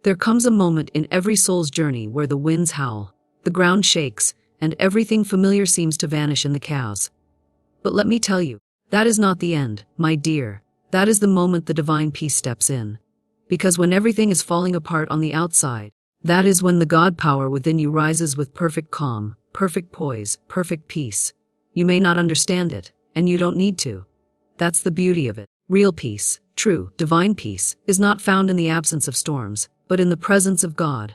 There comes a moment in every soul's journey where the winds howl, the ground shakes, and everything familiar seems to vanish in the chaos. But let me tell you, that is not the end, my dear. That is the moment the divine peace steps in. Because when everything is falling apart on the outside, that is when the God power within you rises with perfect calm, perfect poise, perfect peace. You may not understand it, and you don't need to. That's the beauty of it. Real peace, true, divine peace, is not found in the absence of storms, but in the presence of God.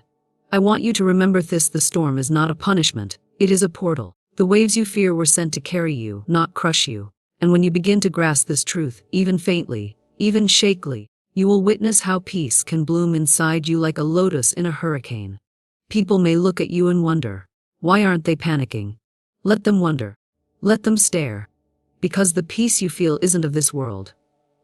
I want you to remember this: the storm is not a punishment, it is a portal. The waves you fear were sent to carry you, not crush you. And when you begin to grasp this truth, even faintly, even shakily, you will witness how peace can bloom inside you like a lotus in a hurricane. People may look at you and wonder, why aren't they panicking? Let them wonder. Let them stare. Because the peace you feel isn't of this world.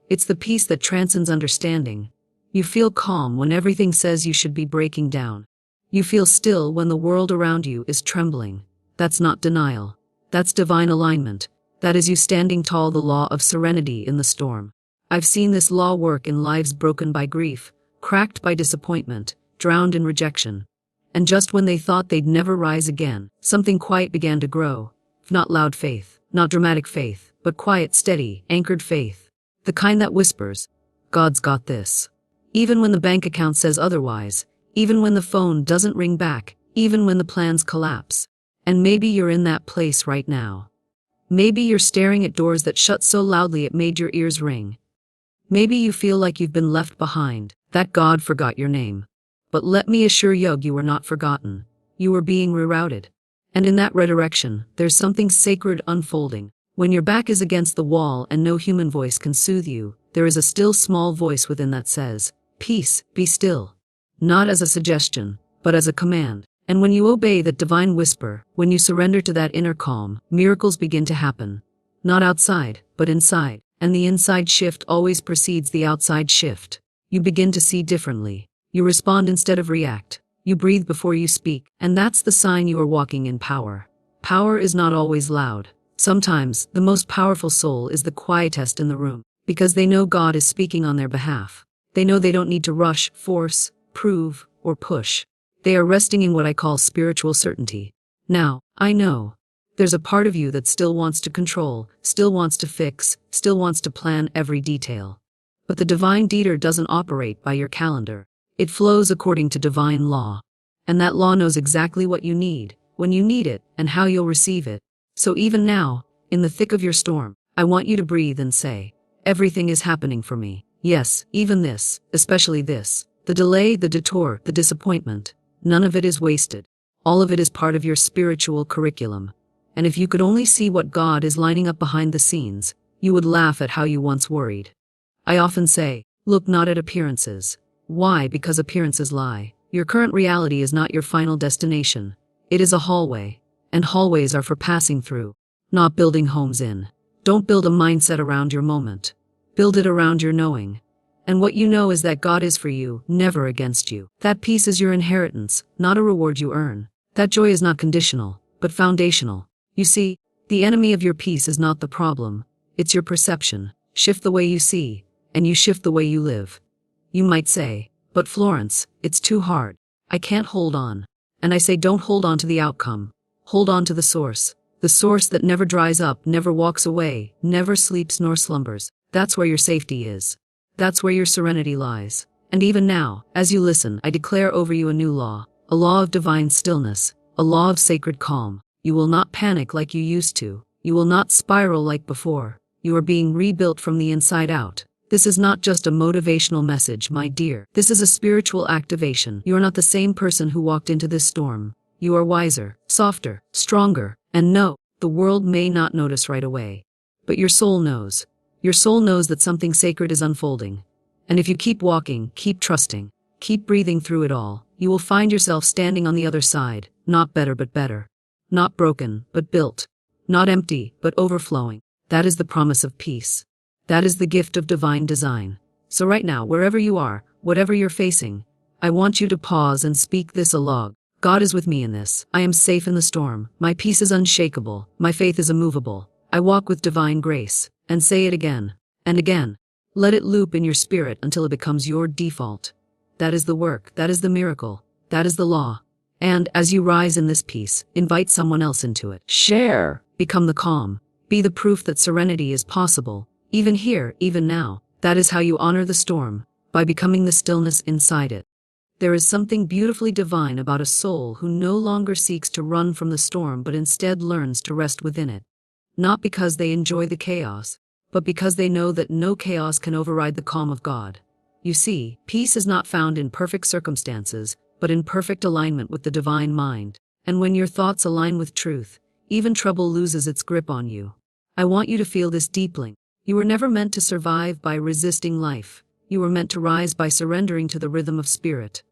It's the peace that transcends understanding. You feel calm when everything says you should be breaking down. You feel still when the world around you is trembling. That's not denial. That's divine alignment. That is you standing tall, the law of serenity in the storm. I've seen this law work in lives broken by grief, cracked by disappointment, drowned in rejection. And just when they thought they'd never rise again, something quiet began to grow. Not loud faith, not dramatic faith, but quiet, steady, anchored faith. The kind that whispers, God's got this. Even when the bank account says otherwise, even when the phone doesn't ring back, even when the plans collapse. And maybe you're in that place right now. Maybe you're staring at doors that shut so loudly it made your ears ring. Maybe you feel like you've been left behind, that God forgot your name. But let me assure you were not forgotten. You were being rerouted. And in that redirection, there's something sacred unfolding. When your back is against the wall and no human voice can soothe you, there is a still small voice within that says, peace, be still. Not as a suggestion, but as a command. And when you obey that divine whisper, when you surrender to that inner calm, miracles begin to happen. Not outside, but inside. And the inside shift always precedes the outside shift. You begin to see differently. You respond instead of react. You breathe before you speak. And that's the sign you are walking in power. Power is not always loud. Sometimes, the most powerful soul is the quietest in the room. Because they know God is speaking on their behalf. They know they don't need to rush, force, prove, or push. They are resting in what I call spiritual certainty. Now, I know. There's a part of you that still wants to control, still wants to fix, still wants to plan every detail. But the divine leader doesn't operate by your calendar. It flows according to divine law. And that law knows exactly what you need, when you need it, and how you'll receive it. So even now, in the thick of your storm, I want you to breathe and say, everything is happening for me. Yes, even this, especially this. The delay, the detour, the disappointment. None of it is wasted. All of it is part of your spiritual curriculum. And if you could only see what God is lining up behind the scenes, you would laugh at how you once worried. I often say, look not at appearances. Why? Because appearances lie. Your current reality is not your final destination. It is a hallway. And hallways are for passing through, not building homes in. Don't build a mindset around your moment. Build it around your knowing. And what you know is that God is for you, never against you. That peace is your inheritance, not a reward you earn. That joy is not conditional, but foundational. You see, the enemy of your peace is not the problem. It's your perception. Shift the way you see, and you shift the way you live. You might say, but Florence, it's too hard. I can't hold on. And I say, don't hold on to the outcome. Hold on to the source that never dries up, never walks away, never sleeps nor slumbers. That's where your safety is. That's where your serenity lies. And even now, as you listen, I declare over you a new law, a law of divine stillness, a law of sacred calm. You will not panic like you used to. You will not spiral like before. You are being rebuilt from the inside out. This is not just a motivational message, my dear. This is a spiritual activation. You are not the same person who walked into this storm. You are wiser, softer, stronger, and no, the world may not notice right away. But your soul knows. Your soul knows that something sacred is unfolding. And if you keep walking, keep trusting, keep breathing through it all, you will find yourself standing on the other side, not better but better. Not broken, but built. Not empty, but overflowing. That is the promise of peace. That is the gift of divine design. So right now, wherever you are, whatever you're facing, I want you to pause and speak this aloud. God is with me in this. I am safe in the storm. My peace is unshakable. My faith is immovable. I walk with divine grace. And say it again. And again. Let it loop in your spirit until it becomes your default. That is the work, that is the miracle, that is the law. And, as you rise in this peace, invite someone else into it. Share. Become the calm. Be the proof that serenity is possible, even here, even now. That is how you honor the storm, by becoming the stillness inside it. There is something beautifully divine about a soul who no longer seeks to run from the storm but instead learns to rest within it. Not because they enjoy the chaos, but because they know that no chaos can override the calm of God. You see, peace is not found in perfect circumstances, but in perfect alignment with the divine mind. And when your thoughts align with truth, even trouble loses its grip on you. I want you to feel this deeply. You were never meant to survive by resisting life. You were meant to rise by surrendering to the rhythm of spirit.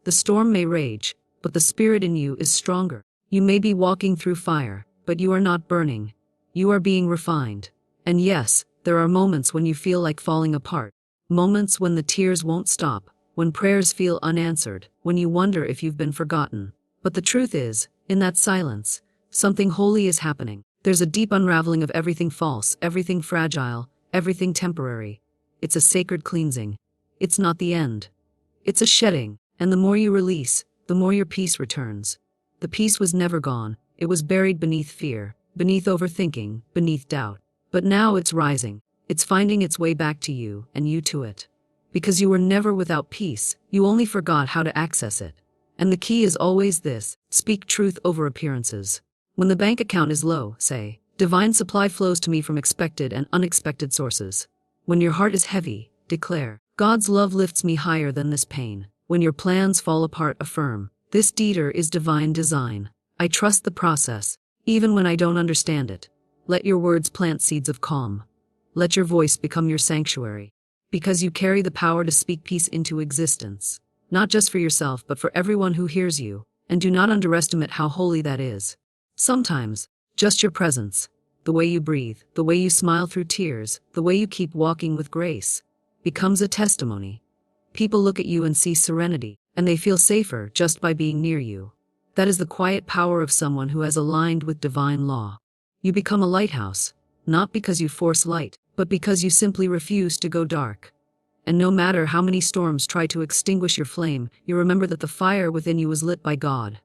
The storm may rage, but the spirit in you is stronger. You may be walking through fire, but you are not burning. You are being refined. And yes, there are moments when you feel like falling apart. Moments when the tears won't stop, when prayers feel unanswered, when you wonder if you've been forgotten. But the truth is, in that silence, something holy is happening. There's a deep unraveling of everything false, everything fragile, everything temporary. It's a sacred cleansing. It's not the end. It's a shedding, and the more you release, the more your peace returns. The peace was never gone. It was buried beneath fear, beneath overthinking, beneath doubt. But now it's rising. It's finding its way back to you, and you to it. Because you were never without peace, you only forgot how to access it. And the key is always this: speak truth over appearances. When the bank account is low, say, divine supply flows to me from expected and unexpected sources. When your heart is heavy, declare, God's love lifts me higher than this pain. When your plans fall apart, affirm, this detour is divine design. I trust the process, even when I don't understand it. Let your words plant seeds of calm. Let your voice become your sanctuary. Because you carry the power to speak peace into existence. Not just for yourself, but for everyone who hears you. And do not underestimate how holy that is. Sometimes, just your presence, the way you breathe, the way you smile through tears, the way you keep walking with grace, becomes a testimony. People look at you and see serenity, and they feel safer just by being near you. That is the quiet power of someone who has aligned with divine law. You become a lighthouse, not because you force light, but because you simply refuse to go dark. And no matter how many storms try to extinguish your flame, you remember that the fire within you was lit by God.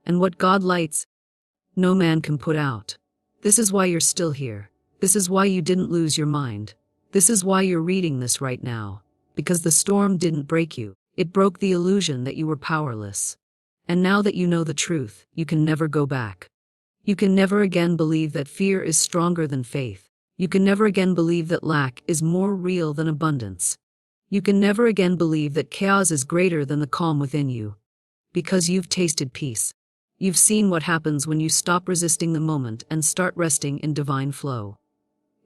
And what God lights, no man can put out. This is why you're still here. This is why you didn't lose your mind. This is why you're reading this right now. Because the storm didn't break you. It broke the illusion that you were powerless. And now that you know the truth, you can never go back. You can never again believe that fear is stronger than faith. You can never again believe that lack is more real than abundance. You can never again believe that chaos is greater than the calm within you. Because you've tasted peace. You've seen what happens when you stop resisting the moment and start resting in divine flow.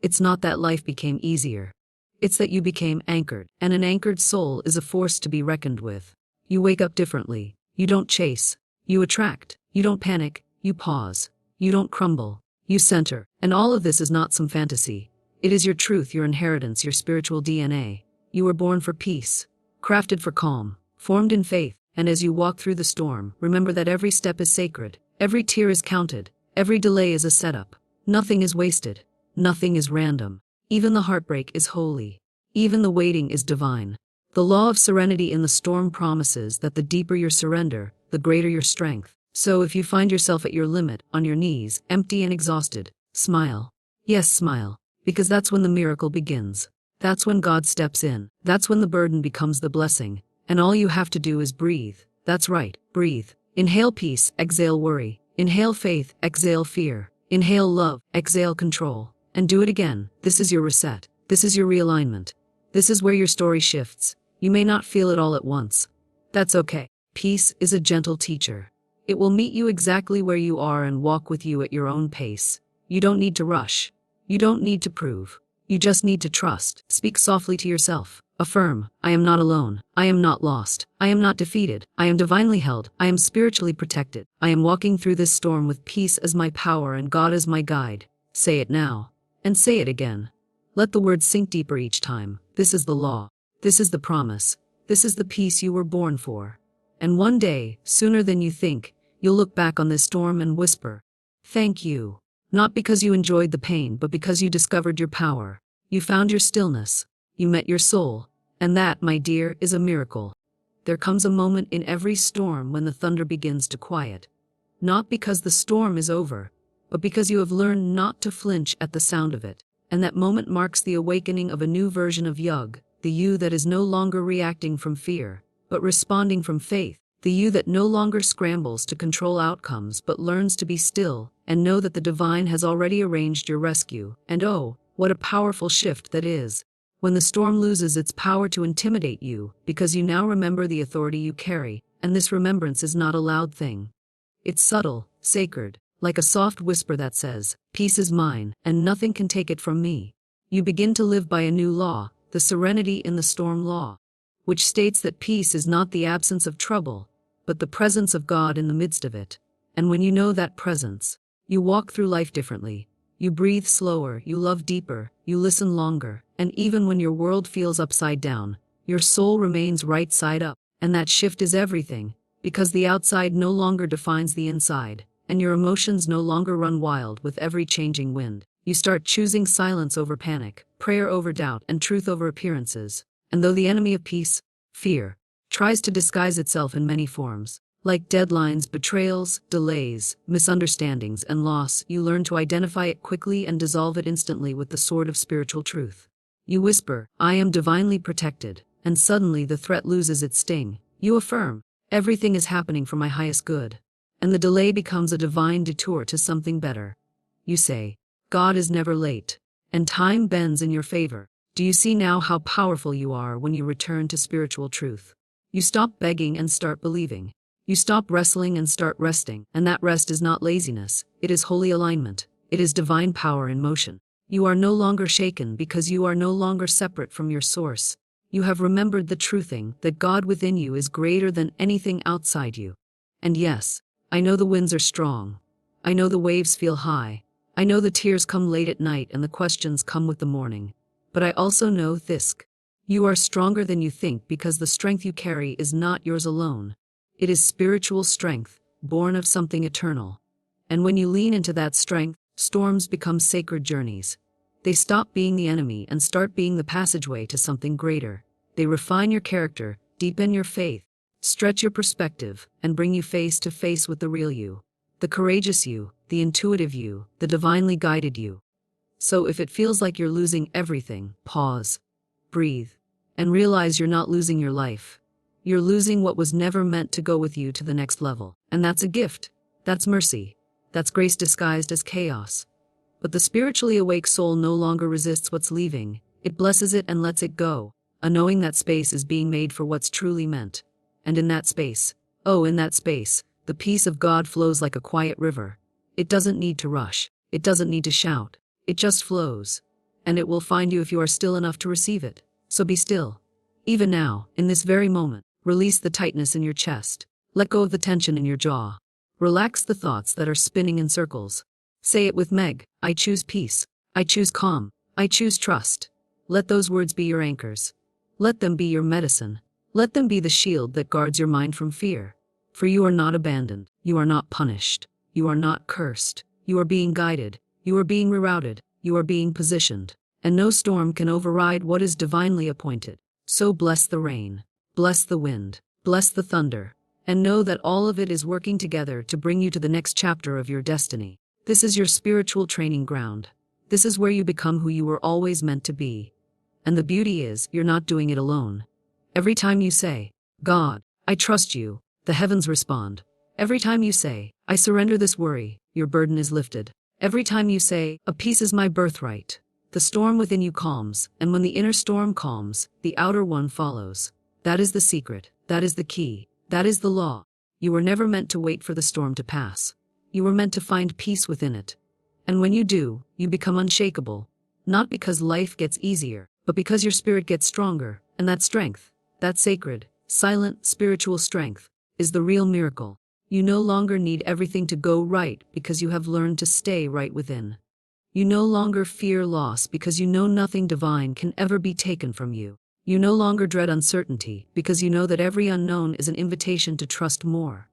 It's not that life became easier. It's that you became anchored, and an anchored soul is a force to be reckoned with. You wake up differently. You don't chase. You attract. You don't panic. You pause. You don't crumble. You center. And all of this is not some fantasy. It is your truth, your inheritance, your spiritual DNA. You were born for peace, crafted for calm, formed in faith. And as you walk through the storm, remember that every step is sacred, every tear is counted, every delay is a setup. Nothing is wasted, nothing is random. Even the heartbreak is holy. Even the waiting is divine. The law of serenity in the storm promises that the deeper your surrender, the greater your strength. So if you find yourself at your limit, on your knees, empty and exhausted, smile. Yes, smile. Because that's when the miracle begins. That's when God steps in. That's when the burden becomes the blessing. And all you have to do is breathe. That's right, breathe. Inhale peace, exhale worry. Inhale faith, exhale fear. Inhale love, exhale control. And do it again. This is your reset. This is your realignment. This is where your story shifts. You may not feel it all at once. That's okay. Peace is a gentle teacher. It will meet you exactly where you are and walk with you at your own pace. You don't need to rush. You don't need to prove. You just need to trust. Speak softly to yourself. Affirm, I am not alone. I am not lost. I am not defeated. I am divinely held. I am spiritually protected. I am walking through this storm with peace as my power and God as my guide. Say it now. And say it again. Let the words sink deeper each time. This is the law. This is the promise. This is the peace you were born for. And one day, sooner than you think, you'll look back on this storm and whisper, thank you. Not because you enjoyed the pain, but because you discovered your power. You found your stillness. You met your soul. And that, my dear, is a miracle. there comes a moment in every storm when the thunder begins to quiet. Not because the storm is over, but because you have learned not to flinch at the sound of it. And that moment marks the awakening of a new version of Yug, the you that is no longer reacting from fear, but responding from faith, the you that no longer scrambles to control outcomes but learns to be still and know that the divine has already arranged your rescue. And oh, what a powerful shift that is, when the storm loses its power to intimidate you, because you now remember the authority you carry, and this remembrance is not a loud thing. It's subtle, sacred, like a soft whisper that says, "Peace is mine, and nothing can take it from me." You begin to live by a new law, the serenity in the storm law, which states that peace is not the absence of trouble, but the presence of God in the midst of it. And when you know that presence, you walk through life differently. You breathe slower, you love deeper, you listen longer, and even when your world feels upside down, your soul remains right side up. And that shift is everything, because the outside no longer defines the inside, and your emotions no longer run wild with every changing wind. You start choosing silence over panic, prayer over doubt, and truth over appearances. And though the enemy of peace, fear, tries to disguise itself in many forms, like deadlines, betrayals, delays, misunderstandings, and loss, you learn to identify it quickly and dissolve it instantly with the sword of spiritual truth. You whisper, "I am divinely protected," and suddenly the threat loses its sting. You affirm, "Everything is happening for my highest good," and the delay becomes a divine detour to something better. You say, "God is never late," and time bends in your favor. Do you see now how powerful you are when you return to spiritual truth? You stop begging and start believing. You stop wrestling and start resting, and that rest is not laziness, it is holy alignment, it is divine power in motion. You are no longer shaken because you are no longer separate from your source. You have remembered the true thing, that God within you is greater than anything outside you. And yes, I know the winds are strong. I know the waves feel high. I know the tears come late at night and the questions come with the morning. But I also know this. You are stronger than you think because the strength you carry is not yours alone. It is spiritual strength, born of something eternal. And when you lean into that strength, storms become sacred journeys. They stop being the enemy and start being the passageway to something greater. They refine your character, deepen your faith, stretch your perspective, and bring you face to face with the real you. The courageous you, the intuitive you, the divinely guided you. So if it feels like you're losing everything, pause, breathe, and realize you're not losing your life. You're losing what was never meant to go with you to the next level. And that's a gift. That's mercy. That's grace disguised as chaos. But the spiritually awake soul no longer resists what's leaving. It blesses it and lets it go, a knowing that space is being made for what's truly meant. And in that space, the peace of God flows like a quiet river. It doesn't need to rush. It doesn't need to shout. It just flows. And it will find you if you are still enough to receive it. So be still. Even now, in this very moment, release the tightness in your chest. Let go of the tension in your jaw. Relax the thoughts that are spinning in circles. Say it with Meg, "I choose peace. I choose calm. I choose trust." Let those words be your anchors. Let them be your medicine. Let them be the shield that guards your mind from fear. For you are not abandoned. You are not punished. You are not cursed. You are being guided. You are being rerouted. You are being positioned. And no storm can override what is divinely appointed. So bless the rain. Bless the wind. Bless the thunder. And know that all of it is working together to bring you to the next chapter of your destiny. This is your spiritual training ground. This is where you become who you were always meant to be. And the beauty is, you're not doing it alone. Every time you say, "God, I trust you," the heavens respond. Every time you say, "I surrender this worry," your burden is lifted. Every time you say, "A peace is my birthright," the storm within you calms, and when the inner storm calms, the outer one follows. That is the secret. That is the key. That is the law. You were never meant to wait for the storm to pass. You were meant to find peace within it. And when you do, you become unshakable. Not because life gets easier, but because your spirit gets stronger, and that strength, that sacred, silent, spiritual strength, is the real miracle. You no longer need everything to go right because you have learned to stay right within. You no longer fear loss because you know nothing divine can ever be taken from you. You no longer dread uncertainty because you know that every unknown is an invitation to trust more.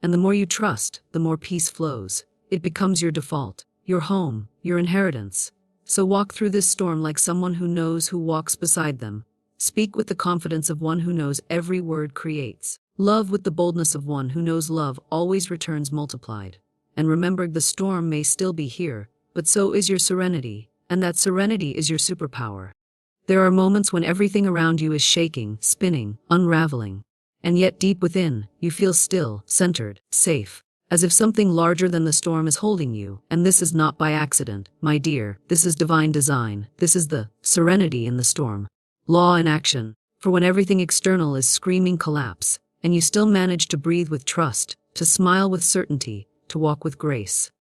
And the more you trust, the more peace flows. It becomes your default, your home, your inheritance. So walk through this storm like someone who knows who walks beside them. Speak with the confidence of one who knows every word creates. Love with the boldness of one who knows love always returns multiplied. And remember, the storm may still be here, but so is your serenity, and that serenity is your superpower. There are moments when everything around you is shaking, spinning, unraveling. And yet deep within, you feel still, centered, safe, as if something larger than the storm is holding you. And this is not by accident, my dear. This is divine design. This is the serenity in the storm. Law in action. For when everything external is screaming collapse, and you still manage to breathe with trust, to smile with certainty, to walk with grace.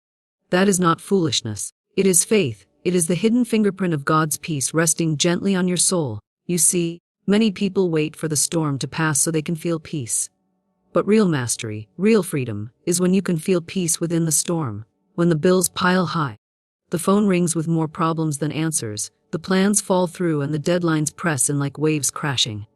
That is not foolishness. It is faith. It is the hidden fingerprint of God's peace resting gently on your soul. You see, many people wait for the storm to pass so they can feel peace. But real mastery, real freedom, is when you can feel peace within the storm, when the bills pile high. The phone rings with more problems than answers, the plans fall through and the deadlines press in like waves crashing.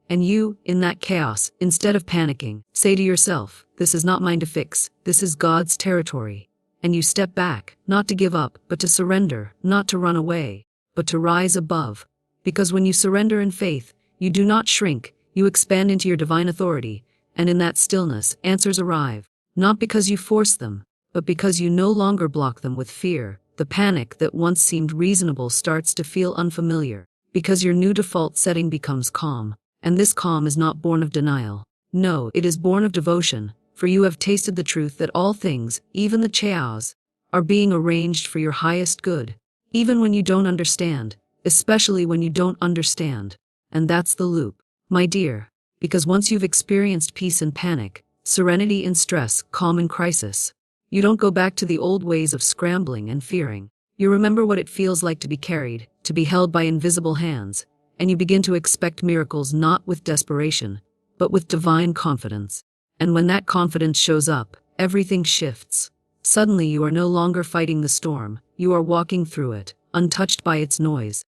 And you, in that chaos, instead of panicking, say to yourself, this is not mine to fix, this is God's territory. And you step back, not to give up, but to surrender, not to run away, but to rise above. Because when you surrender in faith, you do not shrink, you expand into your divine authority, and in that stillness, answers arrive, not because you force them, but because you no longer block them with fear. The panic that once seemed reasonable starts to feel unfamiliar, because your new default setting becomes calm, and this calm is not born of denial. No, it is born of devotion, for you have tasted the truth that all things, even the chaos, are being arranged for your highest good, even when you don't understand, especially when you don't understand. And that's the loop, my dear, because once you've experienced peace in panic, serenity in stress, calm in crisis, you don't go back to the old ways of scrambling and fearing. You remember what it feels like to be carried, to be held by invisible hands, and you begin to expect miracles not with desperation, but with divine confidence. And when that confidence shows up, everything shifts. Suddenly you are no longer fighting the storm, you are walking through it, untouched by its noise.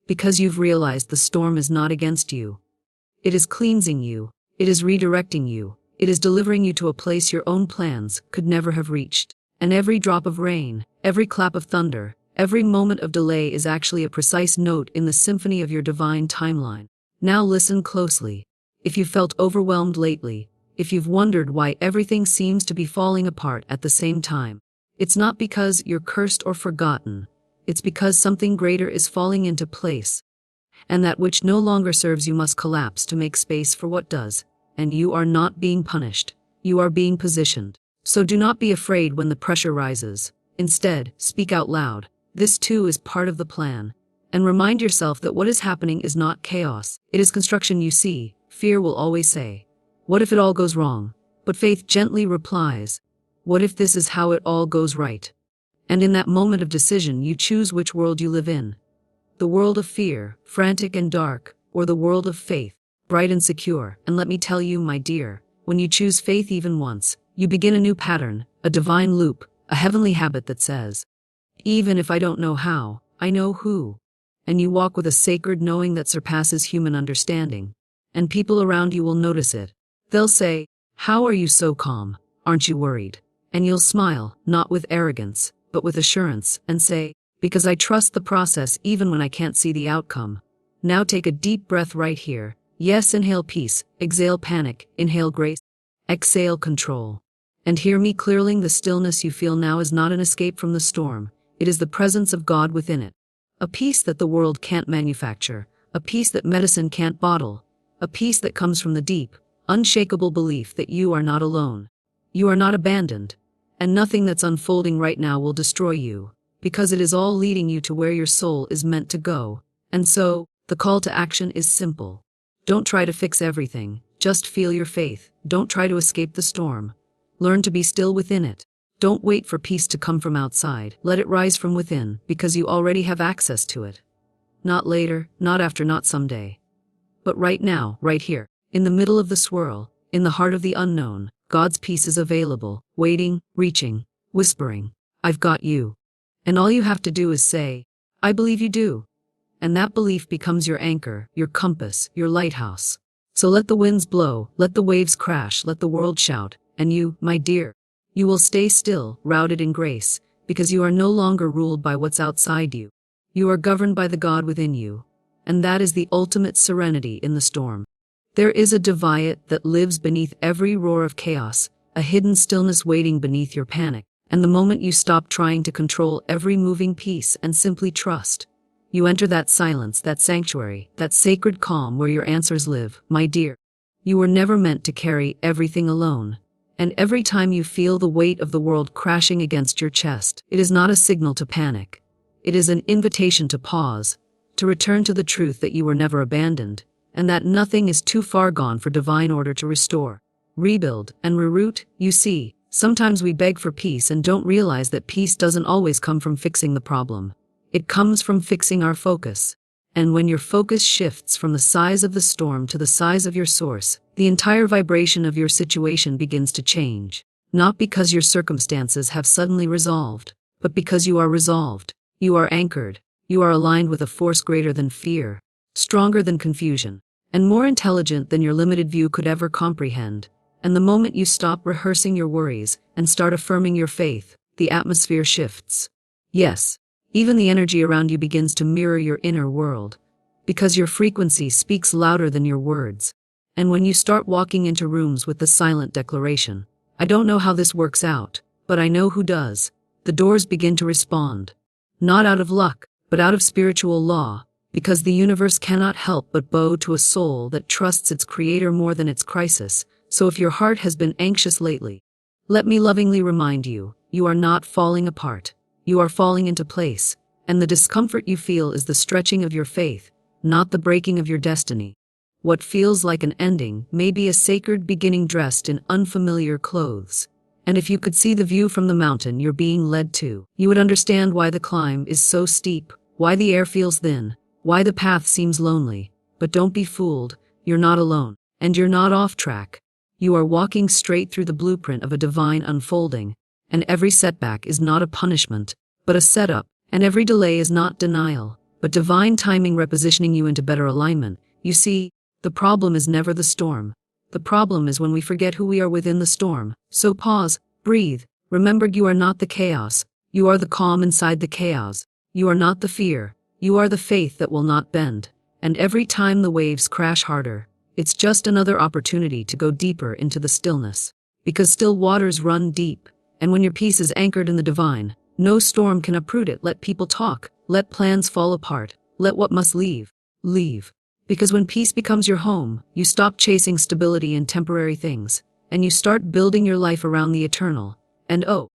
Because you've realized the storm is not against you. It is cleansing you, it is redirecting you, it is delivering you to a place your own plans could never have reached. And every drop of rain, every clap of thunder, every moment of delay is actually a precise note in the symphony of your divine timeline. Now listen closely. If you felt overwhelmed lately, if you've wondered why everything seems to be falling apart at the same time, it's not because you're cursed or forgotten. It's because something greater is falling into place. And that which no longer serves you must collapse to make space for what does. And you are not being punished. You are being positioned. So do not be afraid when the pressure rises. Instead, speak out loud. This too is part of the plan. And remind yourself that what is happening is not chaos. It is construction. You see, fear will always say, what if it all goes wrong? But faith gently replies, what if this is how it all goes right? And in that moment of decision you choose which world you live in. The world of fear, frantic and dark, or the world of faith, bright and secure. And let me tell you, my dear, when you choose faith even once, you begin a new pattern, a divine loop, a heavenly habit that says, even if I don't know how, I know who. And you walk with a sacred knowing that surpasses human understanding. And people around you will notice it. They'll say, how are you so calm? Aren't you worried? And you'll smile, not with arrogance, but with assurance, and say, because I trust the process even when I can't see the outcome. Now take a deep breath right here. Yes, inhale peace, exhale panic, inhale grace, exhale control. And hear me clearly, the stillness you feel now is not an escape from the storm. It is the presence of God within it. A peace that the world can't manufacture, a peace that medicine can't bottle, a peace that comes from the deep, unshakable belief that you are not alone. You are not abandoned. And nothing that's unfolding right now will destroy you, because it is all leading you to where your soul is meant to go. And so, the call to action is simple. Don't try to fix everything, just feel your faith. Don't try to escape the storm. Learn to be still within it. Don't wait for peace to come from outside. Let it rise from within, because you already have access to it. Not later, not after, not someday. But right now, right here, in the middle of the swirl, in the heart of the unknown, God's peace is available, waiting, reaching, whispering, I've got you. And all you have to do is say, I believe you do. And that belief becomes your anchor, your compass, your lighthouse. So let the winds blow, let the waves crash, let the world shout, and you, my dear, you will stay still, routed in grace, because you are no longer ruled by what's outside you. You are governed by the God within you. and that is the ultimate serenity in the storm. There is a divide that lives beneath every roar of chaos, a hidden stillness waiting beneath your panic, and the moment you stop trying to control every moving piece and simply trust, you enter that silence, that sanctuary, that sacred calm where your answers live, my dear. You were never meant to carry everything alone. And every time you feel the weight of the world crashing against your chest, it is not a signal to panic. It is an invitation to pause, to return to the truth that you were never abandoned, and that nothing is too far gone for divine order to restore, rebuild, and reroute. You see, sometimes we beg for peace and don't realize that peace doesn't always come from fixing the problem. It comes from fixing our focus. And when your focus shifts from the size of the storm to the size of your source, the entire vibration of your situation begins to change. Not because your circumstances have suddenly resolved, but because you are resolved. You are anchored. You are aligned with a force greater than fear, stronger than confusion, and more intelligent than your limited view could ever comprehend. And the moment you stop rehearsing your worries and start affirming your faith, the atmosphere shifts. Yes, even the energy around you begins to mirror your inner world, because your frequency speaks louder than your words. And when you start walking into rooms with the silent declaration, "I don't know how this works out, but I know who does," the doors begin to respond. Not out of luck, but out of spiritual law, because the universe cannot help but bow to a soul that trusts its creator more than its crisis. So if your heart has been anxious lately, let me lovingly remind you, you are not falling apart. You are falling into place, and the discomfort you feel is the stretching of your faith, not the breaking of your destiny. What feels like an ending may be a sacred beginning dressed in unfamiliar clothes. And if you could see the view from the mountain you're being led to, you would understand why the climb is so steep, why the air feels thin, why the path seems lonely. But don't be fooled, you're not alone, and you're not off track. You are walking straight through the blueprint of a divine unfolding. And every setback is not a punishment, but a setup, and every delay is not denial, but divine timing repositioning you into better alignment. You see, the problem is never the storm. The problem is when we forget who we are within the storm. So pause, breathe, remember you are not the chaos, you are the calm inside the chaos. You are not the fear, you are the faith that will not bend. And every time the waves crash harder, it's just another opportunity to go deeper into the stillness. Because still waters run deep. And when your peace is anchored in the divine, no storm can uproot it. Let people talk, let plans fall apart, let what must leave, leave. Because when peace becomes your home, you stop chasing stability in temporary things, and you start building your life around the eternal. And oh,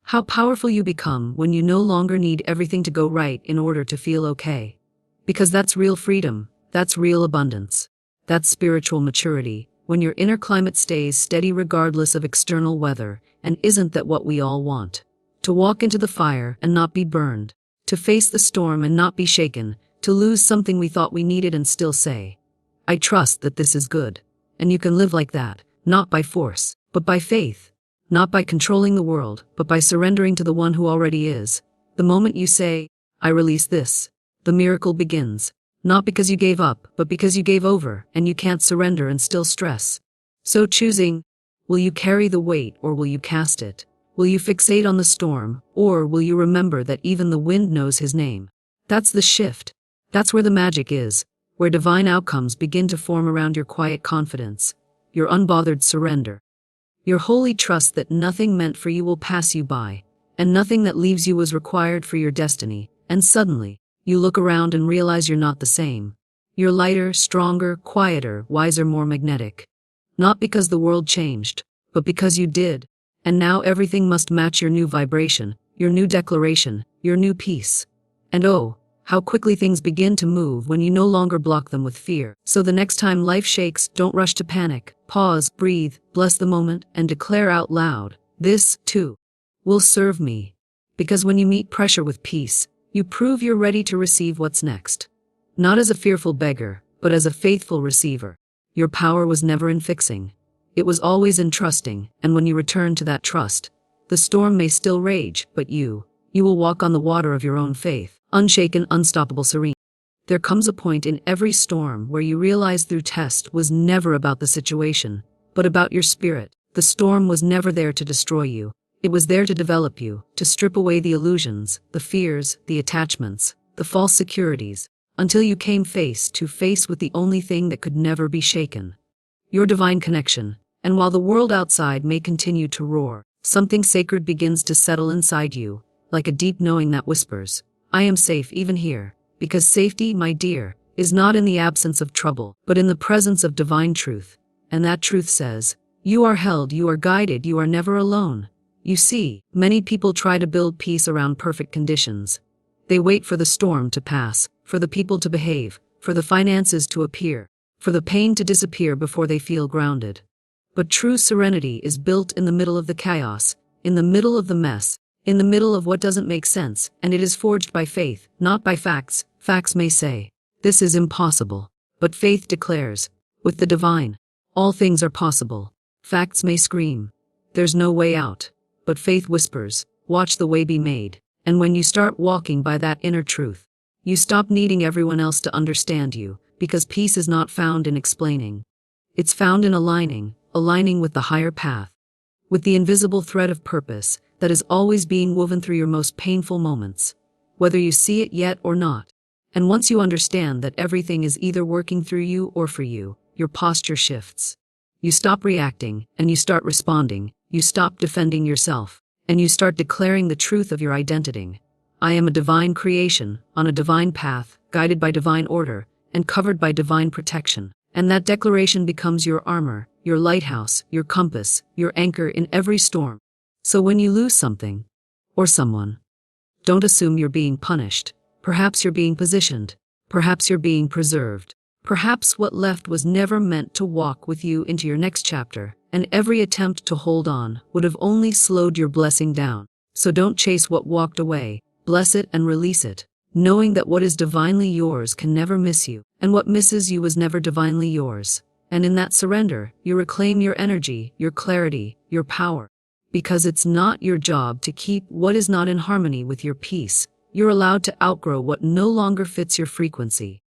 how powerful you become when you no longer need everything to go right in order to feel okay. Because that's real freedom, that's real abundance, that's spiritual maturity. When your inner climate stays steady regardless of external weather. And isn't that what we all want? To walk into the fire and not be burned, to face the storm and not be shaken, to lose something we thought we needed and still say, "I trust that this is good." And you can live like that, not by force, but by faith, not by controlling the world, but by surrendering to the one who already is. The moment you say, "I release this," the miracle begins. Not because you gave up, but because you gave over, and you can't surrender and still stress. So choosing, will you carry the weight or will you cast it? Will you fixate on the storm, or will you remember that even the wind knows his name? That's the shift. That's where the magic is, where divine outcomes begin to form around your quiet confidence, your unbothered surrender, your holy trust that nothing meant for you will pass you by, and nothing that leaves you was required for your destiny. And suddenly, you look around and realize you're not the same. You're lighter, stronger, quieter, wiser, more magnetic. Not because the world changed, but because you did. And now everything must match your new vibration, your new declaration, your new peace. And oh, how quickly things begin to move when you no longer block them with fear. So the next time life shakes, don't rush to panic. Pause, breathe, bless the moment, and declare out loud, "This, too, will serve me." Because when you meet pressure with peace, you prove you're ready to receive what's next. Not as a fearful beggar, but as a faithful receiver. Your power was never in fixing. It was always in trusting, and when you return to that trust, the storm may still rage, but you will walk on the water of your own faith, unshaken, unstoppable, serene. There comes a point in every storm where you realize through test was never about the situation, but about your spirit. The storm was never there to destroy you. It was there to develop you, to strip away the illusions, the fears, the attachments, the false securities, until you came face to face with the only thing that could never be shaken. Your divine connection. And while the world outside may continue to roar, something sacred begins to settle inside you, like a deep knowing that whispers, I am safe even here, because safety, my dear, is not in the absence of trouble, but in the presence of divine truth. And that truth says, you are held, you are guided, you are never alone. You see, many people try to build peace around perfect conditions. They wait for the storm to pass, for the people to behave, for the finances to appear, for the pain to disappear before they feel grounded. But true serenity is built in the middle of the chaos, in the middle of the mess, in the middle of what doesn't make sense, and it is forged by faith, not by facts. Facts may say, this is impossible. But faith declares, with the divine, all things are possible. Facts may scream, there's no way out. But faith whispers, watch the way be made. And when you start walking by that inner truth, you stop needing everyone else to understand you, because peace is not found in explaining. It's found in aligning with the higher path, with the invisible thread of purpose that is always being woven through your most painful moments, whether you see it yet or not. And once you understand that everything is either working through you or for you, your posture shifts. You stop reacting, and you start responding. You stop defending yourself, and you start declaring the truth of your identity. I am a divine creation, on a divine path, guided by divine order, and covered by divine protection. And that declaration becomes your armor, your lighthouse, your compass, your anchor in every storm. So when you lose something, or someone, don't assume you're being punished. Perhaps you're being positioned. Perhaps you're being preserved. Perhaps what left was never meant to walk with you into your next chapter, and every attempt to hold on would have only slowed your blessing down. So don't chase what walked away. Bless it and release it, knowing that what is divinely yours can never miss you, and what misses you was never divinely yours. And in that surrender, you reclaim your energy, your clarity, your power. Because it's not your job to keep what is not in harmony with your peace. You're allowed to outgrow what no longer fits your frequency.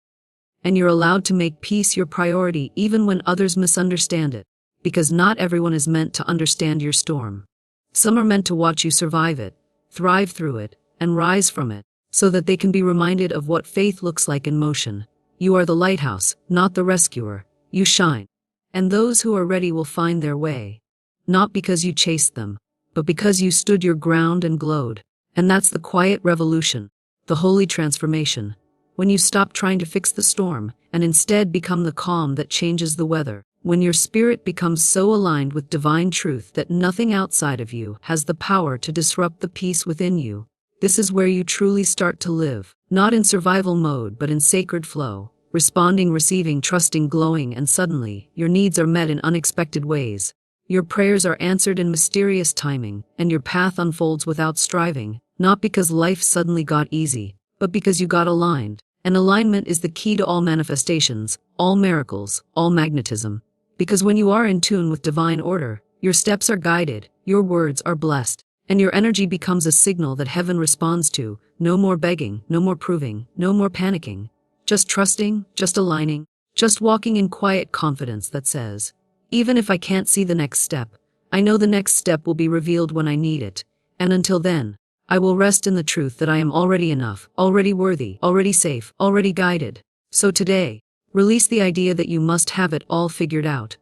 And you're allowed to make peace your priority even when others misunderstand it. Because not everyone is meant to understand your storm. Some are meant to watch you survive it, thrive through it, and rise from it, so that they can be reminded of what faith looks like in motion. You are the lighthouse, not the rescuer. You shine. And those who are ready will find their way. Not because you chased them, but because you stood your ground and glowed. And that's the quiet revolution, the holy transformation. When you stop trying to fix the storm, and instead become the calm that changes the weather. When your spirit becomes so aligned with divine truth that nothing outside of you has the power to disrupt the peace within you. This is where you truly start to live, not in survival mode but in sacred flow, responding, receiving, trusting, glowing, and suddenly, your needs are met in unexpected ways. Your prayers are answered in mysterious timing, and your path unfolds without striving, not because life suddenly got easy, but because you got aligned. And alignment is the key to all manifestations, all miracles, all magnetism. Because when you are in tune with divine order, your steps are guided, your words are blessed, and your energy becomes a signal that heaven responds to. No more begging, no more proving, no more panicking. Just trusting, just aligning, just walking in quiet confidence that says, even if I can't see the next step, I know the next step will be revealed when I need it. And until then, I will rest in the truth that I am already enough, already worthy, already safe, already guided. So today, release the idea that you must have it all figured out.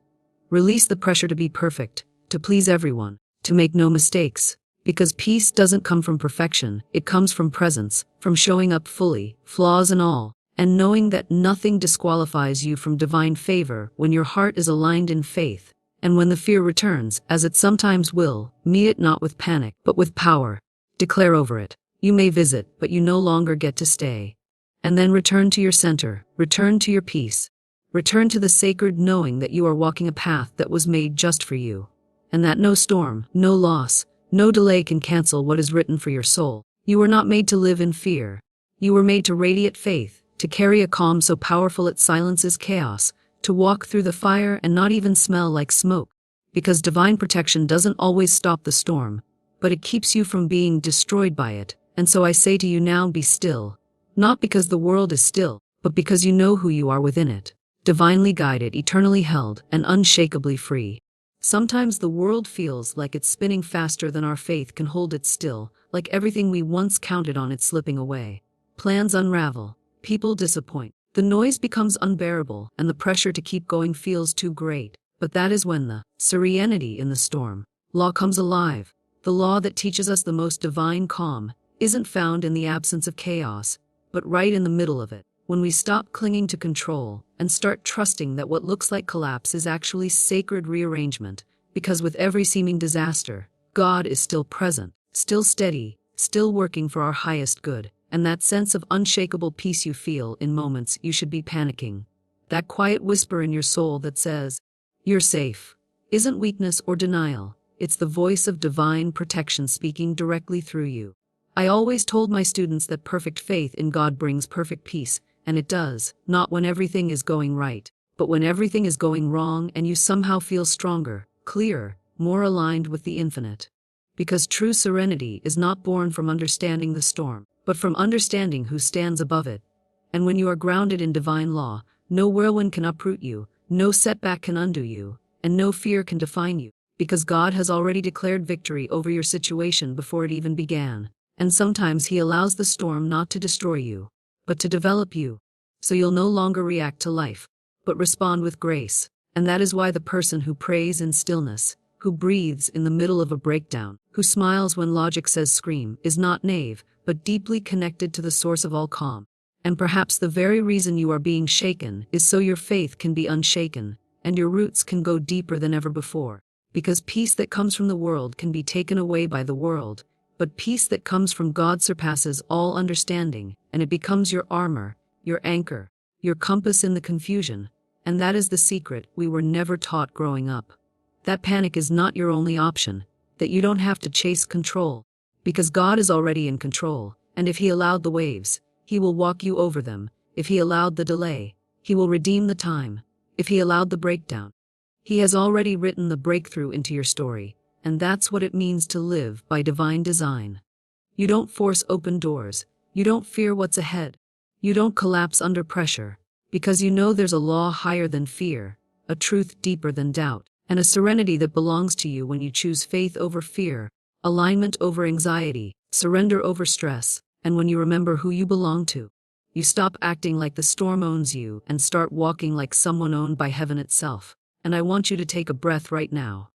Release the pressure to be perfect, to please everyone, to make no mistakes. Because peace doesn't come from perfection, it comes from presence, from showing up fully, flaws and all, and knowing that nothing disqualifies you from divine favor when your heart is aligned in faith. And when the fear returns, as it sometimes will, meet it not with panic, but with power. Declare over it. You may visit, but you no longer get to stay. And then return to your center, return to your peace. Return to the sacred knowing that you are walking a path that was made just for you. And that no storm, no loss, no delay can cancel what is written for your soul. You were not made to live in fear. You were made to radiate faith, to carry a calm so powerful it silences chaos, to walk through the fire and not even smell like smoke. Because divine protection doesn't always stop the storm, but it keeps you from being destroyed by it. And so I say to you now, be still. Not because the world is still, but because you know who you are within it. Divinely guided, eternally held, and unshakably free. Sometimes the world feels like it's spinning faster than our faith can hold it still, like everything we once counted on it slipping away. Plans unravel. People disappoint. The noise becomes unbearable, and the pressure to keep going feels too great. But that is when the serenity in the storm law comes alive. The law that teaches us the most divine calm isn't found in the absence of chaos, but right in the middle of it. When we stop clinging to control and start trusting that what looks like collapse is actually sacred rearrangement, because with every seeming disaster, God is still present, still steady, still working for our highest good, and that sense of unshakable peace you feel in moments you should be panicking. That quiet whisper in your soul that says, "You're safe," isn't weakness or denial. It's the voice of divine protection speaking directly through you. I always told my students that perfect faith in God brings perfect peace, and it does, not when everything is going right, but when everything is going wrong and you somehow feel stronger, clearer, more aligned with the infinite. Because true serenity is not born from understanding the storm, but from understanding who stands above it. And when you are grounded in divine law, no whirlwind can uproot you, no setback can undo you, and no fear can define you, because God has already declared victory over your situation before it even began. And sometimes He allows the storm not to destroy you, but to develop you, so you'll no longer react to life, but respond with grace. And that is why the person who prays in stillness, who breathes in the middle of a breakdown, who smiles when logic says scream, is not naive, but deeply connected to the source of all calm. And perhaps the very reason you are being shaken is so your faith can be unshaken, and your roots can go deeper than ever before. Because peace that comes from the world can be taken away by the world, but peace that comes from God surpasses all understanding, and it becomes your armor, your anchor, your compass in the confusion. And that is the secret we were never taught growing up. That panic is not your only option, that you don't have to chase control, because God is already in control, and if He allowed the waves, He will walk you over them. If He allowed the delay, He will redeem the time. If He allowed the breakdown, He has already written the breakthrough into your story, and that's what it means to live by divine design. You don't force open doors, you don't fear what's ahead, you don't collapse under pressure, because you know there's a law higher than fear, a truth deeper than doubt, and a serenity that belongs to you when you choose faith over fear, alignment over anxiety, surrender over stress, and when you remember who you belong to. You stop acting like the storm owns you and start walking like someone owned by heaven itself. And I want you to take a breath right now.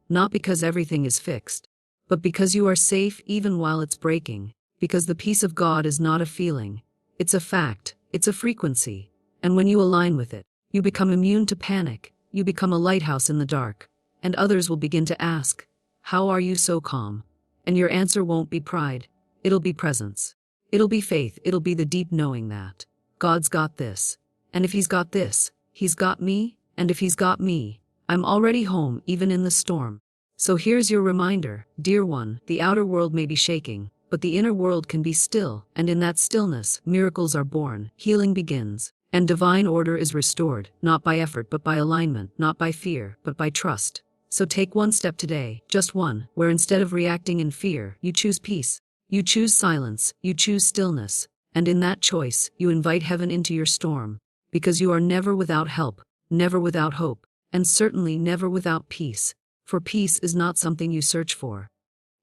Not because everything is fixed, but because you are safe even while it's breaking, because the peace of God is not a feeling, it's a fact, it's a frequency. And when you align with it, you become immune to panic, you become a lighthouse in the dark, and others will begin to ask, "How are you so calm?" And your answer won't be pride, it'll be presence. It'll be faith, it'll be the deep knowing that God's got this. And if He's got this, He's got me, and if He's got me, I'm already home even in the storm. So here's your reminder, dear one, the outer world may be shaking, but the inner world can be still, and in that stillness, miracles are born, healing begins, and divine order is restored, not by effort but by alignment, not by fear, but by trust. So take one step today, just one, where instead of reacting in fear, you choose peace. You choose silence, you choose stillness, and in that choice, you invite heaven into your storm, because you are never without help, never without hope, and certainly never without peace, for peace is not something you search for.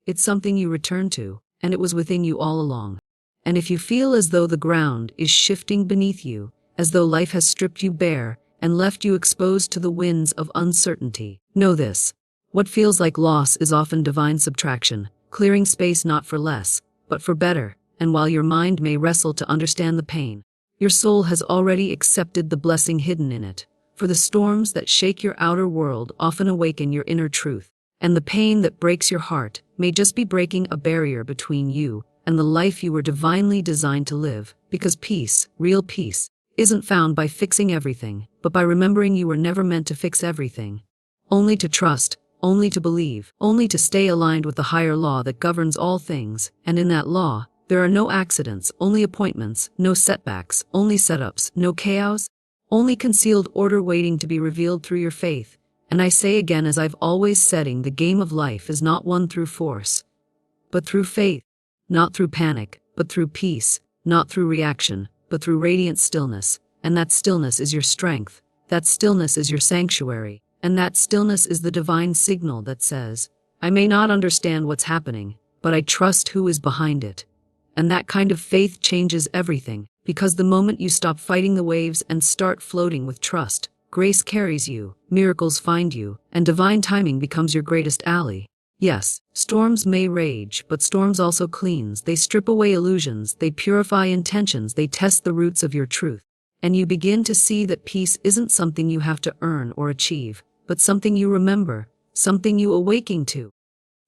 It's something you return to, and it was within you all along. And if you feel as though the ground is shifting beneath you, as though life has stripped you bare and left you exposed to the winds of uncertainty, know this: what feels like loss is often divine subtraction, clearing space not for less, but for better. And while your mind may wrestle to understand the pain, your soul has already accepted the blessing hidden in it. For the storms that shake your outer world often awaken your inner truth, and the pain that breaks your heart may just be breaking a barrier between you and the life you were divinely designed to live, because peace, real peace, isn't found by fixing everything, but by remembering you were never meant to fix everything. Only to trust, only to believe, only to stay aligned with the higher law that governs all things, and in that law, there are no accidents, only appointments, no setbacks, only setups, no chaos, only concealed order waiting to be revealed through your faith. And I say again, as I've always said, the game of life is not won through force, but through faith, not through panic, but through peace, not through reaction, but through radiant stillness. And that stillness is your strength, that stillness is your sanctuary, and that stillness is the divine signal that says, I may not understand what's happening, but I trust who is behind it. And that kind of faith changes everything, because the moment you stop fighting the waves and start floating with trust, grace carries you, miracles find you, and divine timing becomes your greatest ally. Yes, storms may rage, but storms also cleanse. They strip away illusions, they purify intentions, they test the roots of your truth. And you begin to see that peace isn't something you have to earn or achieve, but something you remember, something you awaken to.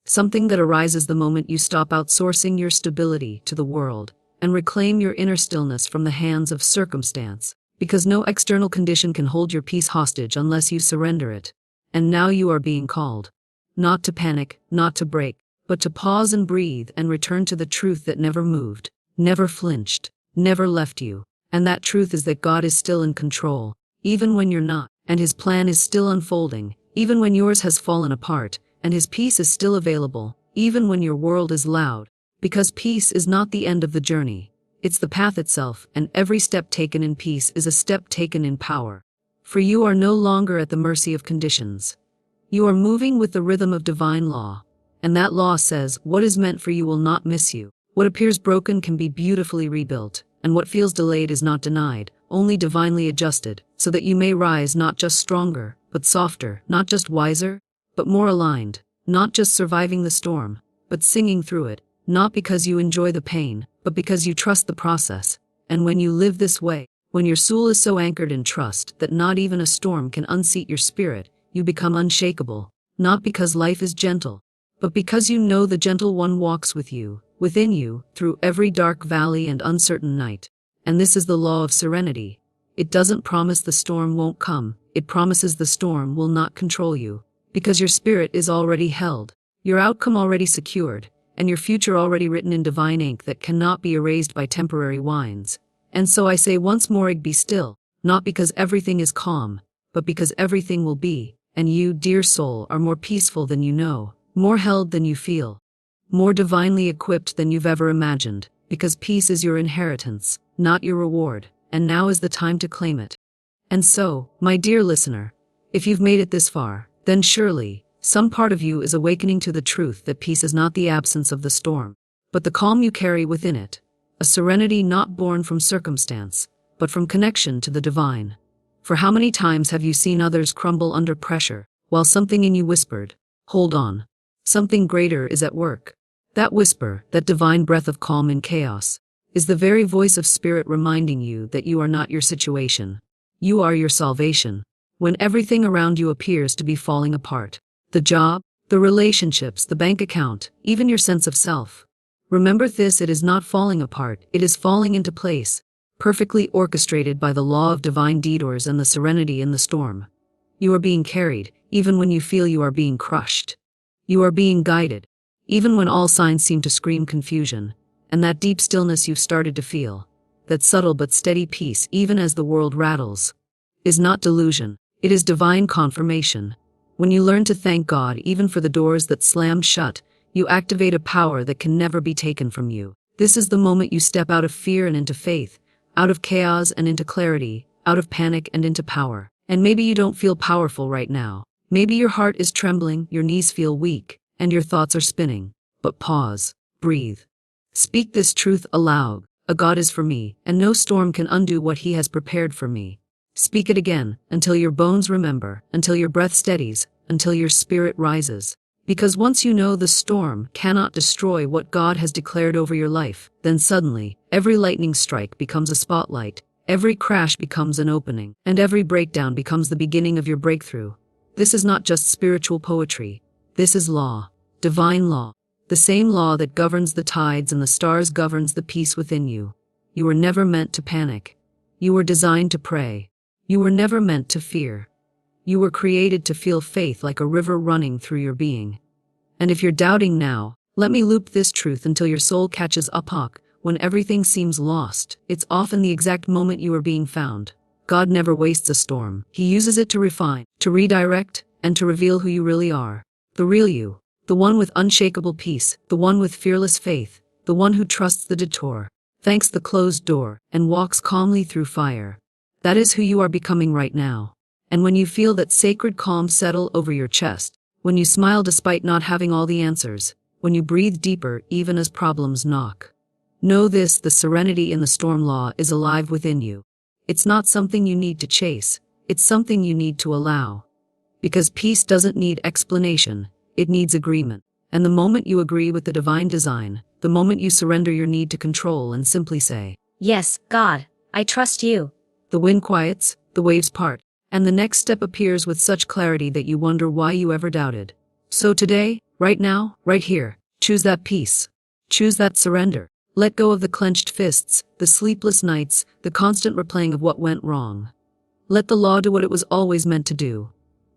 Something that arises the moment you stop outsourcing your stability to the world and reclaim your inner stillness from the hands of circumstance, because no external condition can hold your peace hostage unless you surrender it. And now you are being called. Not to panic, not to break, but to pause and breathe and return to the truth that never moved, never flinched, never left you. And that truth is that God is still in control, even when you're not, and His plan is still unfolding, even when yours has fallen apart, and His peace is still available, even when your world is loud. Because peace is not the end of the journey, it's the path itself, and every step taken in peace is a step taken in power. For you are no longer at the mercy of conditions. You are moving with the rhythm of divine law, and that law says, what is meant for you will not miss you. What appears broken can be beautifully rebuilt, and what feels delayed is not denied, only divinely adjusted, so that you may rise not just stronger, but softer, not just wiser, but more aligned, not just surviving the storm, but singing through it, not because you enjoy the pain, but because you trust the process. And when you live this way, when your soul is so anchored in trust that not even a storm can unseat your spirit, you become unshakable, not because life is gentle, but because you know the gentle one walks with you, within you, through every dark valley and uncertain night. And this is the law of serenity. It doesn't promise the storm won't come, it promises the storm will not control you, because your spirit is already held, your outcome already secured, and your future already written in divine ink that cannot be erased by temporary winds. And so I say once more, be still, not because everything is calm, but because everything will be. And you, dear soul, are more peaceful than you know, more held than you feel, more divinely equipped than you've ever imagined, because peace is your inheritance, not your reward, and now is the time to claim it. And so, my dear listener, if you've made it this far, then surely, some part of you is awakening to the truth that peace is not the absence of the storm, but the calm you carry within it, a serenity not born from circumstance, but from connection to the divine. For how many times have you seen others crumble under pressure, while something in you whispered, hold on, something greater is at work? That whisper, that divine breath of calm in chaos, is the very voice of spirit reminding you that you are not your situation. You are your salvation. When everything around you appears to be falling apart, the job, the relationships, the bank account, even your sense of self. Remember this, it is not falling apart, it is falling into place, perfectly orchestrated by the law of divine detours and the serenity in the storm. You are being carried, even when you feel you are being crushed. You are being guided, even when all signs seem to scream confusion, and that deep stillness you've started to feel, that subtle but steady peace even as the world rattles, is not delusion, it is divine confirmation. When you learn to thank God even for the doors that slammed shut, you activate a power that can never be taken from you. This is the moment you step out of fear and into faith, out of chaos and into clarity, out of panic and into power. And maybe you don't feel powerful right now. Maybe your heart is trembling, your knees feel weak, and your thoughts are spinning. But pause, breathe. Speak this truth aloud. A God is for me, and no storm can undo what He has prepared for me. Speak it again, until your bones remember, until your breath steadies, until your spirit rises. Because once you know the storm cannot destroy what God has declared over your life, then suddenly, every lightning strike becomes a spotlight, every crash becomes an opening, and every breakdown becomes the beginning of your breakthrough. This is not just spiritual poetry. This is law, divine law, the same law that governs the tides and the stars governs the peace within you. You were never meant to panic. You were designed to pray. You were never meant to fear. You were created to feel faith like a river running through your being. And if you're doubting now, let me loop this truth until your soul catches up. When everything seems lost, it's often the exact moment you are being found. God never wastes a storm. He uses it to refine, to redirect, and to reveal who you really are. The real you. The one with unshakable peace. The one with fearless faith. The one who trusts the detour, thanks the closed door, and walks calmly through fire. That is who you are becoming right now. And when you feel that sacred calm settle over your chest, when you smile despite not having all the answers, when you breathe deeper even as problems knock, Know this: the serenity in the storm law is alive within you. It's not something you need to chase, it's something you need to allow. Because peace doesn't need explanation, it needs agreement. And the moment you agree with the divine design, the moment you surrender your need to control and simply say, "Yes, God, I trust you," the wind quiets, the waves part, and the next step appears with such clarity that you wonder why you ever doubted. So today, right now, right here, choose that peace. Choose that surrender. Let go of the clenched fists, the sleepless nights, the constant replaying of what went wrong. Let the law do what it was always meant to do.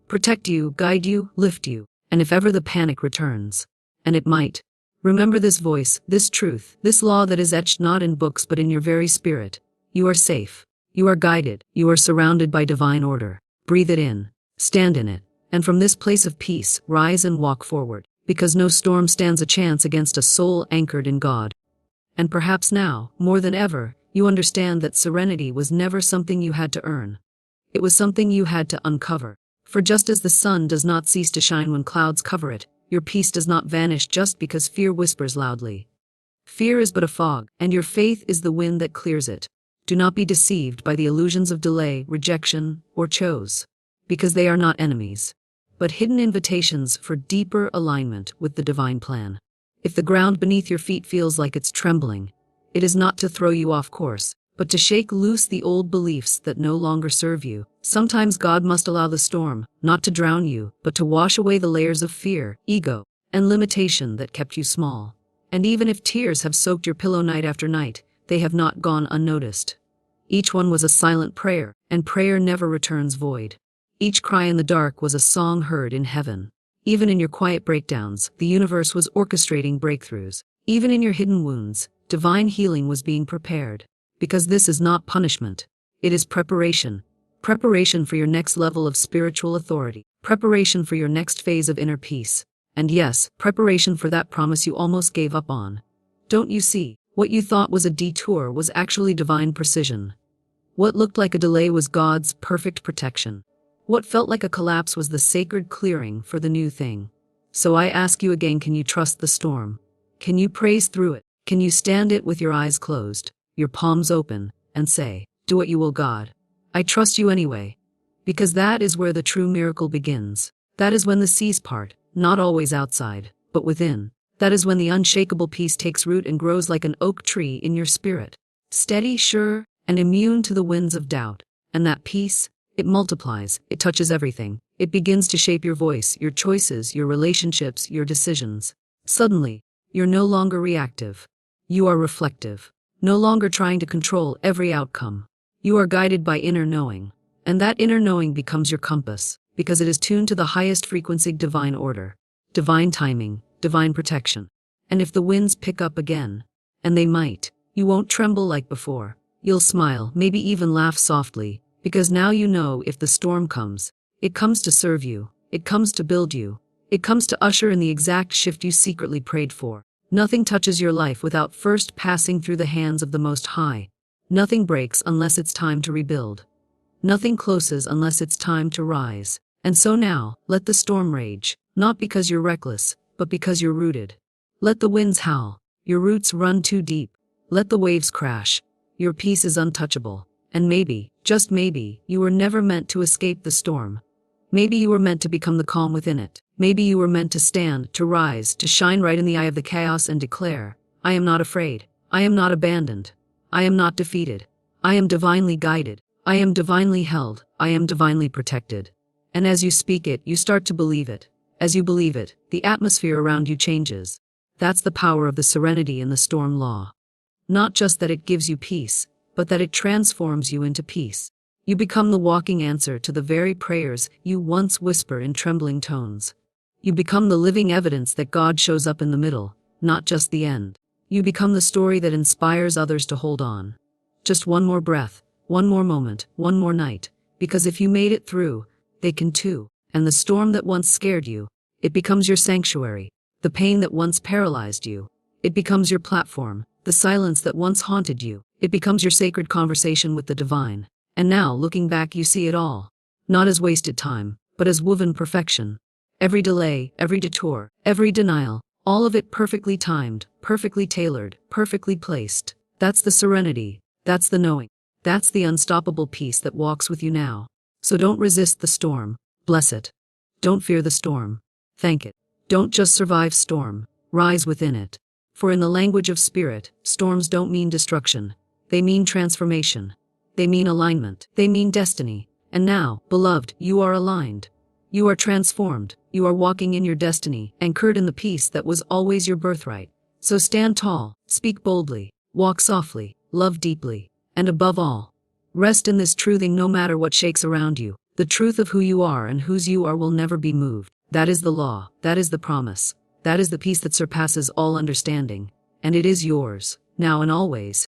Protect you, guide you, lift you, and if ever the panic returns, and it might, remember this voice, this truth, this law that is etched not in books but in your very spirit. You are safe. You are guided. You are surrounded by divine order. Breathe it in. Stand in it. And from this place of peace, rise and walk forward, because no storm stands a chance against a soul anchored in God. And perhaps now, more than ever, you understand that serenity was never something you had to earn. It was something you had to uncover. For just as the sun does not cease to shine when clouds cover it, your peace does not vanish just because fear whispers loudly. Fear is but a fog, and your faith is the wind that clears it. Do not be deceived by the illusions of delay, rejection, or chose, because they are not enemies, but hidden invitations for deeper alignment with the divine plan. If the ground beneath your feet feels like it's trembling, it is not to throw you off course, but to shake loose the old beliefs that no longer serve you. Sometimes God must allow the storm, not to drown you, but to wash away the layers of fear, ego, and limitation that kept you small. And even if tears have soaked your pillow night after night, they have not gone unnoticed. Each one was a silent prayer, and prayer never returns void. Each cry in the dark was a song heard in heaven. Even in your quiet breakdowns, the universe was orchestrating breakthroughs. Even in your hidden wounds, divine healing was being prepared. Because this is not punishment. It is preparation. Preparation for your next level of spiritual authority. Preparation for your next phase of inner peace. And yes, preparation for that promise you almost gave up on. Don't you see? What you thought was a detour was actually divine precision. What looked like a delay was God's perfect protection. What felt like a collapse was the sacred clearing for the new thing. So I ask you again, can you trust the storm? Can you praise through it? Can you stand it with your eyes closed, your palms open, and say, "Do what you will, God. I trust you anyway." Because that is where the true miracle begins. That is when the seas part, not always outside, but within. That is when the unshakable peace takes root and grows like an oak tree in your spirit. Steady, sure, and immune to the winds of doubt. And that peace, it multiplies, it touches everything. It begins to shape your voice, your choices, your relationships, your decisions. Suddenly, you're no longer reactive. You are reflective. No longer trying to control every outcome. You are guided by inner knowing. And that inner knowing becomes your compass, because it is tuned to the highest frequency divine order, divine timing, divine protection. And if the winds pick up again, and they might, you won't tremble like before. You'll smile, maybe even laugh softly, because now you know if the storm comes, it comes to serve you, it comes to build you, it comes to usher in the exact shift you secretly prayed for. Nothing touches your life without first passing through the hands of the Most High. Nothing breaks unless it's time to rebuild. Nothing closes unless it's time to rise. And so now, let the storm rage, not because you're reckless, but because you're rooted. Let the winds howl, your roots run too deep. Let the waves crash, your peace is untouchable. And maybe, just maybe, you were never meant to escape the storm. Maybe you were meant to become the calm within it. Maybe you were meant to stand, to rise, to shine right in the eye of the chaos and declare, "I am not afraid. I am not abandoned. I am not defeated. I am divinely guided. I am divinely held. I am divinely protected." And as you speak it, you start to believe it. As you believe it, the atmosphere around you changes. That's the power of the serenity in the storm law. Not just that it gives you peace, but that it transforms you into peace. You become the walking answer to the very prayers you once whisper in trembling tones. You become the living evidence that God shows up in the middle, not just the end. You become the story that inspires others to hold on. Just one more breath, one more moment, one more night, because if you made it through, they can too. And the storm that once scared you, it becomes your sanctuary. The pain that once paralyzed you, it becomes your platform. The silence that once haunted you, it becomes your sacred conversation with the divine. And now, looking back, you see it all. Not as wasted time, but as woven perfection. Every delay, every detour, every denial, All of it perfectly timed, perfectly tailored, perfectly placed. That's the serenity. That's the knowing. That's the unstoppable peace that walks with you now. So don't resist the storm. Bless it. Don't fear the storm. Thank it. Don't just survive storm. Rise within it. For in the language of spirit, storms don't mean destruction. They mean transformation. They mean alignment. They mean destiny. And now, beloved, you are aligned. You are transformed. You are walking in your destiny, anchored in the peace that was always your birthright. So stand tall, speak boldly, walk softly, love deeply, and above all, rest in this truthing no matter what shakes around you. The truth of who you are and whose you are will never be moved. That is the law. That is the promise. That is the peace that surpasses all understanding. And it is yours, now and always.